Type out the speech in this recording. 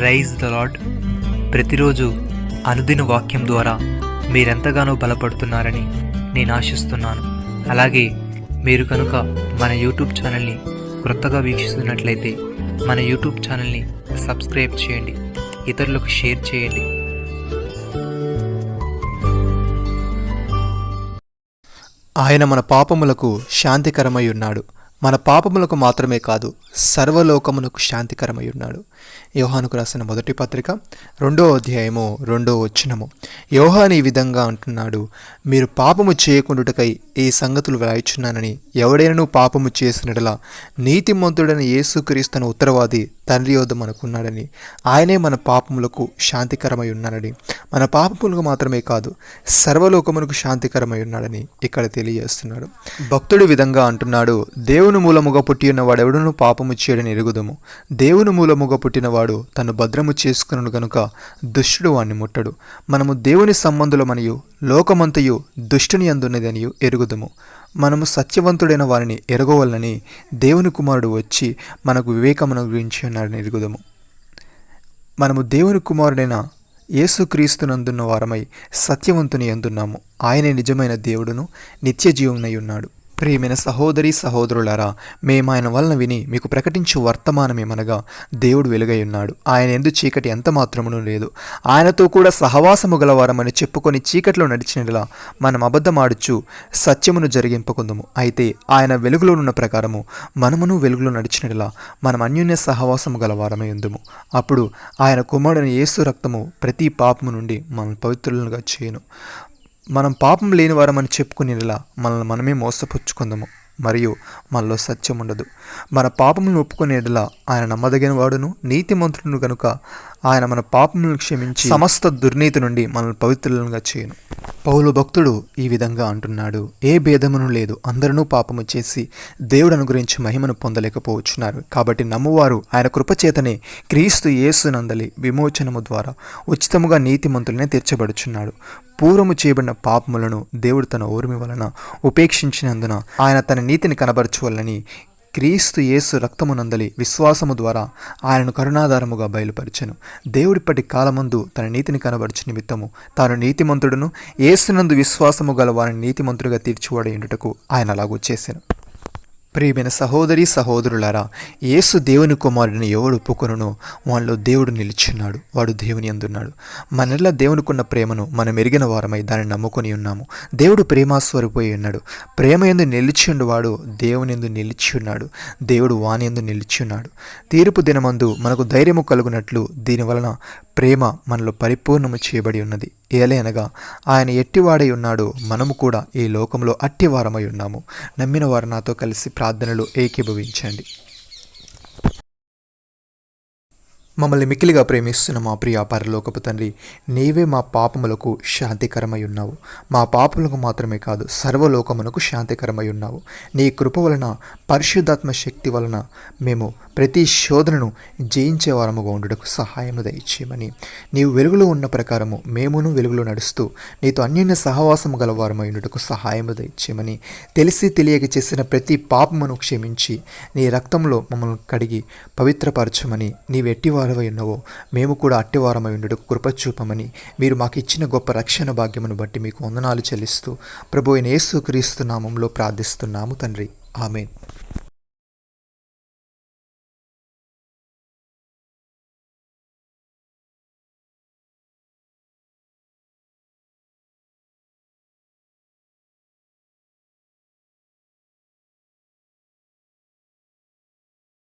Praise the lord. ప్రతిరోజు అనుదిన వాక్యం ద్వారా మీరెంతగానో బలపడుతున్నారని నేను ఆశిస్తున్నాను. అలాగే మీరు కనుక మన యూట్యూబ్ ఛానల్ని క్రొత్తగా వీక్షిస్తున్నట్లయితే మన యూట్యూబ్ ఛానల్ని సబ్స్క్రైబ్ చేయండి, ఇతరులకు షేర్ చేయండి. ఆయన మన పాపములకు శాంతికరమై ఉన్నాడు. మన పాపములకు మాత్రమే కాదు, సర్వలోకమునకు శాంతికరమై ఉన్నాడు. యోహానుకు రాసిన మొదటి పత్రిక 2వ అధ్యాయము 2వ వచనము. యోహాను ఈ విధంగా అంటున్నాడు, మీరు పాపము చేయకుండుటకై ఈ సంగతులు వ్రాయిచున్నానని ఎవడైనను పాపము చేసినట్లా నీతిమంతుడని యేసుక్రీస్తును ఉత్తరవాది తండ్రి యొద్ద మనకున్నాడని, ఆయనే మన పాపములకు శాంతికరమై ఉన్నాడని, మన పాపములకు మాత్రమే కాదు సర్వలోకమునకు శాంతికరమై ఉన్నాడని ఇక్కడ తెలియజేస్తున్నాడు. భక్తుడి విధంగా అంటున్నాడు, దేవుని మూలముగా పుట్టిన వాడెవడును పాపము చేయడని ఎరుగుదము. దేవుని మూలముగా పుట్టినవాడు తను భద్రము చేసుకును గనుక దుష్టుడు వాణ్ణి ముట్టడు. మనము దేవుని సంబంధులమనియు లోకమంతయు దుష్టుని అందున్నదనియు ఎరుగుదము. మనము సత్యవంతుడైన వారిని ఎరగవలనని దేవుని కుమారుడు వచ్చి మనకు వివేకమును గురించి ఉన్నాడని ఎరుగుదము. మనము దేవుని కుమారుడైన యేసుక్రీస్తునందున్న వారమై సత్యవంతుని అందున్నాము. ఆయనే నిజమైన దేవుడును నిత్య జీవమునై ఉన్నాడు. ప్రియమైన సహోదరి సహోదరులారా, మేము ఆయన వలన విని మీకు ప్రకటించు వర్తమానమేమనగా దేవుడు వెలుగై ఉన్నాడు, ఆయన యందు చీకటి ఎంత మాత్రమును లేదు. ఆయనతో కూడా సహవాసము గలవారమని చెప్పుకొని చీకటిలో నడిచినలా మనం అబద్ధమాడుచు సత్యమును జరిగింపకుందుము. అయితే ఆయన వెలుగులో ఉన్న ప్రకారము మనమును వెలుగులో నడిచినలా మనం అన్యోన్య సహవాసము గలవారమై ఉందుము. అప్పుడు ఆయన కుమారుడైన యేసు రక్తము ప్రతి పాపము నుండి మనల్ని పవిత్రులుగా చేయను. మనం పాపం లేని వారమని చెప్పుకునేలా మనల్ని మనమే మోసపుచ్చుకుందాము, మరియు మనలో సత్యం ఉండదు. మన పాపములను ఒప్పుకునేలా ఆయన నమ్మదగిన వాడును నీతిమంతుడును గనుక ఆయన మన పాపములను క్షమించి సమస్త దుర్నీతి నుండి మనల్ని పవిత్రులుగా చేయను. పౌలు భక్తుడు ఈ విధంగా అంటున్నాడు, ఏ భేదమును లేదు, అందరూ పాపము చేసి దేవుడు అనుగ్రహించి మహిమను పొందలేకపోవచ్చున్నారు. కాబట్టి నమ్మువారు ఆయన కృపచేతనే క్రీస్తు యేసునందలి విమోచనము ద్వారా ఉచితముగా నీతిమంతులనే తీర్చబడుచున్నాడు. పూర్వము చేయబడిన పాపములను దేవుడు తన ఓర్మి వలన ఉపేక్షించినందున ఆయన తన నీతిని కనబరచువలని క్రీస్తు యేసు రక్తమునందలి విశ్వాసము ద్వారా ఆయనను కరుణాధారముగా బయలుపరిచెను. దేవుడిప్పటి కాలమందు తన నీతిని కనబరచు నిమిత్తము తాను నీతిమంతుడును యేసునందు విశ్వాసము గల వారిని నీతిమంతుడిగా తీర్చివాడు ఎండుటకు ఆయన అలాగూ చేసెను. ప్రియమైన సహోదరి సహోదరులారా, యేసు దేవుని కుమారుడిని ఎవడు ఒప్పుకొనునో వానిలో దేవుడు నిలిచున్నాడు, వాడు దేవుని అందున్నాడు. మనల్లా దేవునికున్న ప్రేమను మనం ఎరిగిన వారమై దాన్ని నమ్ముకొని ఉన్నాము. దేవుడు ప్రేమాస్వరూపై ఉన్నాడు. ప్రేమ యందు నిలిచి ఉండేవాడు దేవుని యందు నిలిచి ఉన్నాడు, దేవుడు వాని యందు నిలిచి ఉన్నాడు. తీర్పు దినమందు మనకు ధైర్యము కలుగునట్లు దీనివలన ప్రేమ మనలో పరిపూర్ణము చేయబడి ఉన్నది. ఏలయనగా ఆయన ఎట్టివాడై ఉన్నాడో మనము కూడా ఈ లోకంలో అట్టివారమై ఉన్నాము. నమ్మిన వారు నాతో కలిసి ప్రార్థనలు ఏకీభవించండి. మమ్మల్ని మిక్కిలిగా ప్రేమిస్తున్న మా ప్రియ పరలోకపు తండ్రి, నీవే మా పాపములకు శాంతికరమై ఉన్నావు. మా పాపములకు మాత్రమే కాదు సర్వలోకమునకు శాంతికరమై ఉన్నావు. నీ కృప వలన పరిశుద్ధాత్మ శక్తి వలన మేము ప్రతి శోధనను జయించే వారముగా ఉండుటకు సహాయము దయచేయమని, నీవు వెలుగులో ఉన్న ప్రకారము మేమును వెలుగులో నడుస్తూ నీతో అన్యోన్య సహవాసము గలవారమై ఉండుటకు సహాయము దయచేయమని, తెలిసి తెలియక చేసిన ప్రతి పాపమును క్షమించి నీ రక్తంలో మమ్మల్ని కడిగి పవిత్రపరచమని, నీవు ఎట్టివారమై ఉన్నావో మేము కూడా అట్టివారమై ఉండుటకు కృప చూపమని, మీరు మాకు ఇచ్చిన గొప్ప రక్షణ భాగ్యమును బట్టి మీకు వందనాలు చెల్లిస్తూ ప్రభు అయిన యేసుక్రీస్తు నామములో ప్రార్థిస్తున్నాము తండ్రి. ఆమేన్.